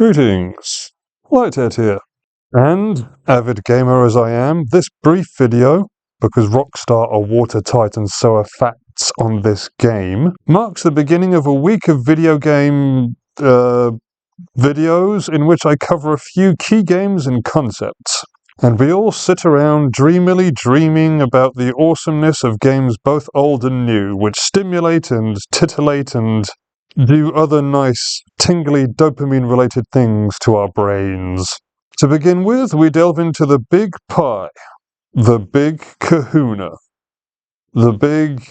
Greetings, Lighthead here. And, avid gamer as I am, this brief video, because Rockstar are watertight and so are facts on this game, marks the beginning of a week of video game videos in which I cover a few key games and concepts. And we all sit around dreamily dreaming about the awesomeness of games both old and new, which stimulate and titillate and do other nice, tingly, dopamine-related things to our brains. To begin with, we delve into the big pie, the big kahuna, the big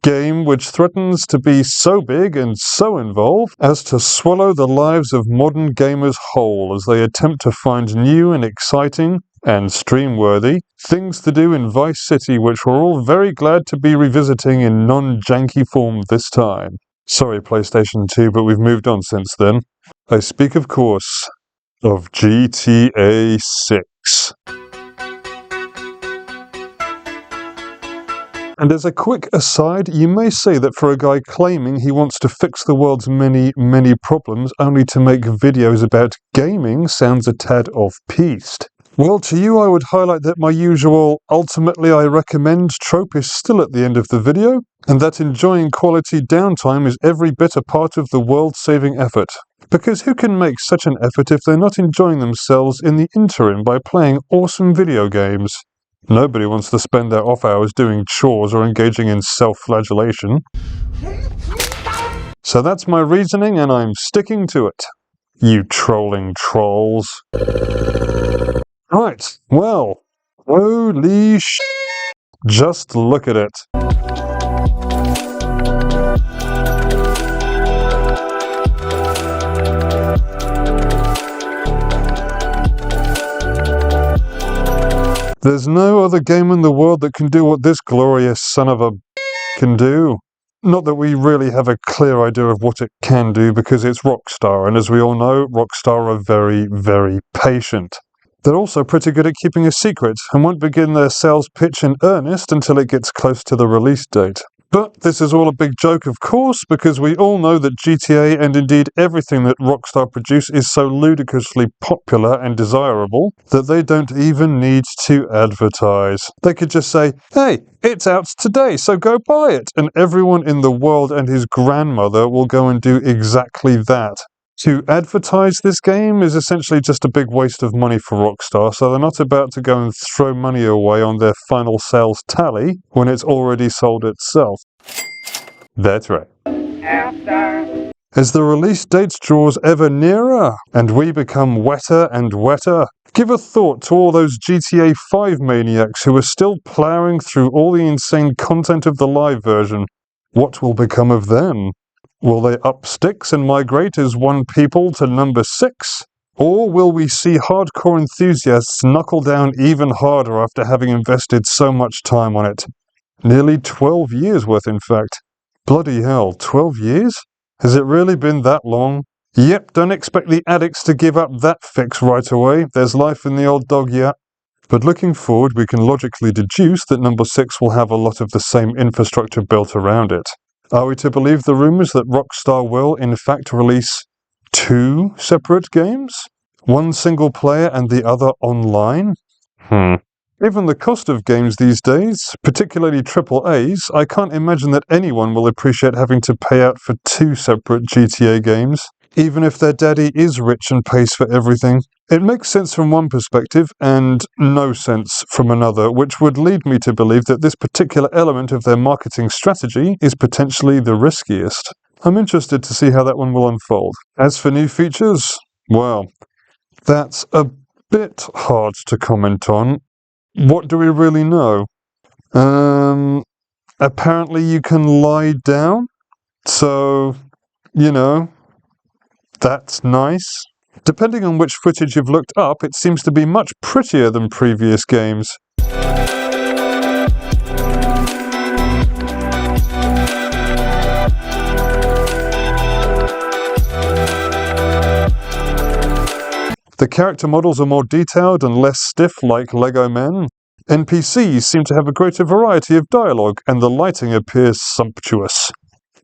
game which threatens to be so big and so involved as to swallow the lives of modern gamers whole as they attempt to find new and exciting and stream-worthy things to do in Vice City, which we're all very glad to be revisiting in non-janky form this time. Sorry, PlayStation 2, but we've moved on since then. I speak, of course, of GTA 6. And as a quick aside, you may say that for a guy claiming he wants to fix the world's many, many problems only to make videos about gaming sounds a tad off-piste. Well, to you I would highlight that my usual ultimately I recommend trope is still at the end of the video, and that enjoying quality downtime is every bit a part of the world-saving effort. Because who can make such an effort if they're not enjoying themselves in the interim by playing awesome video games? Nobody wants to spend their off hours doing chores or engaging in self-flagellation. So that's my reasoning, and I'm sticking to it. You trolling trolls. Right, well, holy sh**. Just look at it. There's no other game in the world that can do what this glorious son of a can do. Not that we really have a clear idea of what it can do because it's Rockstar, and as we all know, Rockstar are very, very patient. They're also pretty good at keeping a secret and won't begin their sales pitch in earnest until it gets close to the release date. But this is all a big joke, of course, because we all know that GTA and indeed everything that Rockstar produce is so ludicrously popular and desirable that they don't even need to advertise. They could just say, hey, it's out today, so go buy it, and everyone in the world and his grandmother will go and do exactly that. To advertise this game is essentially just a big waste of money for Rockstar, so they're not about to go and throw money away on their final sales tally when it's already sold itself. That's right. As the release date draws ever nearer, and we become wetter and wetter, give a thought to all those GTA 5 maniacs who are still ploughing through all the insane content of the live version. What will become of them? Will they up sticks and migrate as one people to number 6? Or will we see hardcore enthusiasts knuckle down even harder after having invested so much time on it? Nearly 12 years worth, in fact. Bloody hell, 12 years? Has it really been that long? Yep, don't expect the addicts to give up that fix right away. There's life in the old dog yet. But looking forward, we can logically deduce that number 6 will have a lot of the same infrastructure built around it. Are we to believe the rumours that Rockstar will, in fact, release 2 separate games? One single player and the other online? Given the cost of games these days, particularly AAAs, I can't imagine that anyone will appreciate having to pay out for 2 separate GTA games, even if their daddy is rich and pays for everything. It makes sense from one perspective, and no sense from another, which would lead me to believe that this particular element of their marketing strategy is potentially the riskiest. I'm interested to see how that one will unfold. As for new features, well, that's a bit hard to comment on. What do we really know? Apparently you can lie down, so, you know, that's nice. Depending on which footage you've looked up, it seems to be much prettier than previous games. The character models are more detailed and less stiff like Lego men. NPCs seem to have a greater variety of dialogue, and the lighting appears sumptuous.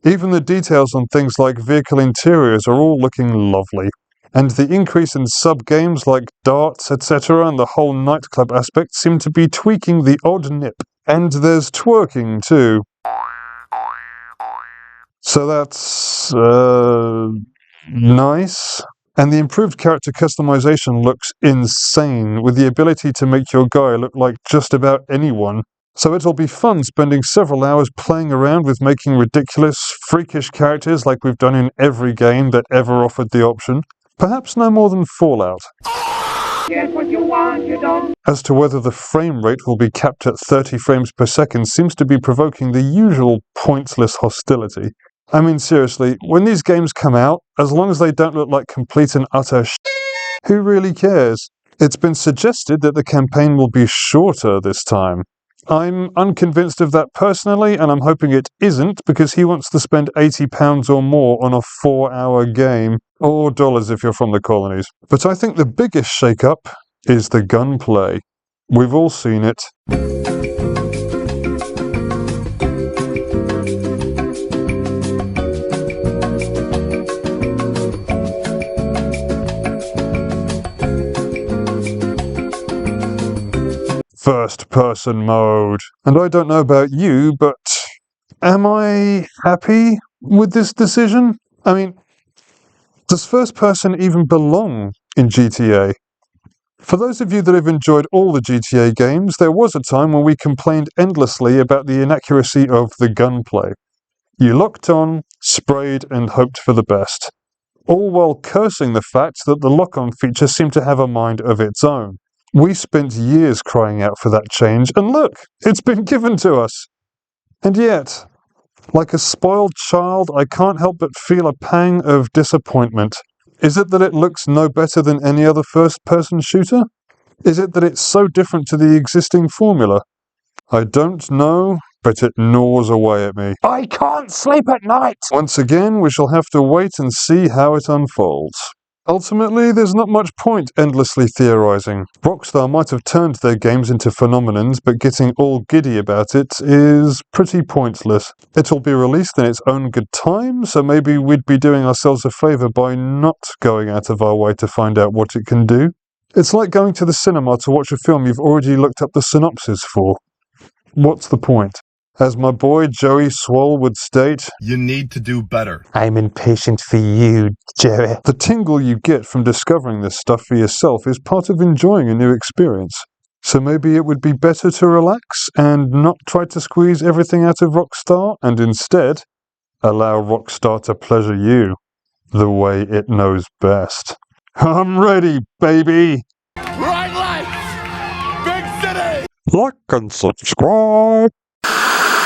Even the details on things like vehicle interiors are all looking lovely. and the increase in sub-games like darts, etc., and the whole nightclub aspect seem to be tweaking the odd nip. And there's twerking too. So that's, nice. And the improved character customization looks insane, with the ability to make your guy look like just about anyone. So it'll be fun spending several hours playing around with making ridiculous, freakish characters like we've done in every game that ever offered the option. Perhaps no more than Fallout. Get what you want, you don't. As to whether the frame rate will be capped at 30 frames per second seems to be provoking the usual pointless hostility. I mean, seriously, when these games come out, as long as they don't look like complete and utter who really cares? It's been suggested that the campaign will be shorter this time. I'm unconvinced of that personally, and I'm hoping it isn't, because he wants to spend £80 or more on a 4-hour game, or dollars if you're from the colonies. But I think the biggest shake-up is the gunplay. We've all seen it. First-person mode. And I don't know about you, but am I happy with this decision? I mean, does first-person even belong in GTA? For those of you that have enjoyed all the GTA games, there was a time when we complained endlessly about the inaccuracy of the gunplay. You locked on, sprayed, and hoped for the best, all while cursing the fact that the lock-on feature seemed to have a mind of its own. We spent years crying out for that change, and look, it's been given to us. And yet, like a spoiled child, I can't help but feel a pang of disappointment. Is it that it looks no better than any other first-person shooter? Is it that it's so different to the existing formula? I don't know, but it gnaws away at me. I can't sleep at night. Once again, we shall have to wait and see how it unfolds. Ultimately, there's not much point endlessly theorizing. Rockstar might have turned their games into phenomenons, but getting all giddy about it is pretty pointless. It'll be released in its own good time, so maybe we'd be doing ourselves a favor by not going out of our way to find out what it can do. It's like going to the cinema to watch a film you've already looked up the synopsis for. What's the point? As my boy Joey Swole would state, you need to do better. I'm impatient for you, Joey. The tingle you get from discovering this stuff for yourself is part of enjoying a new experience. So maybe it would be better to relax and not try to squeeze everything out of Rockstar, and instead allow Rockstar to pleasure you the way it knows best. I'm ready, baby! Right lights! Big city! Like and subscribe!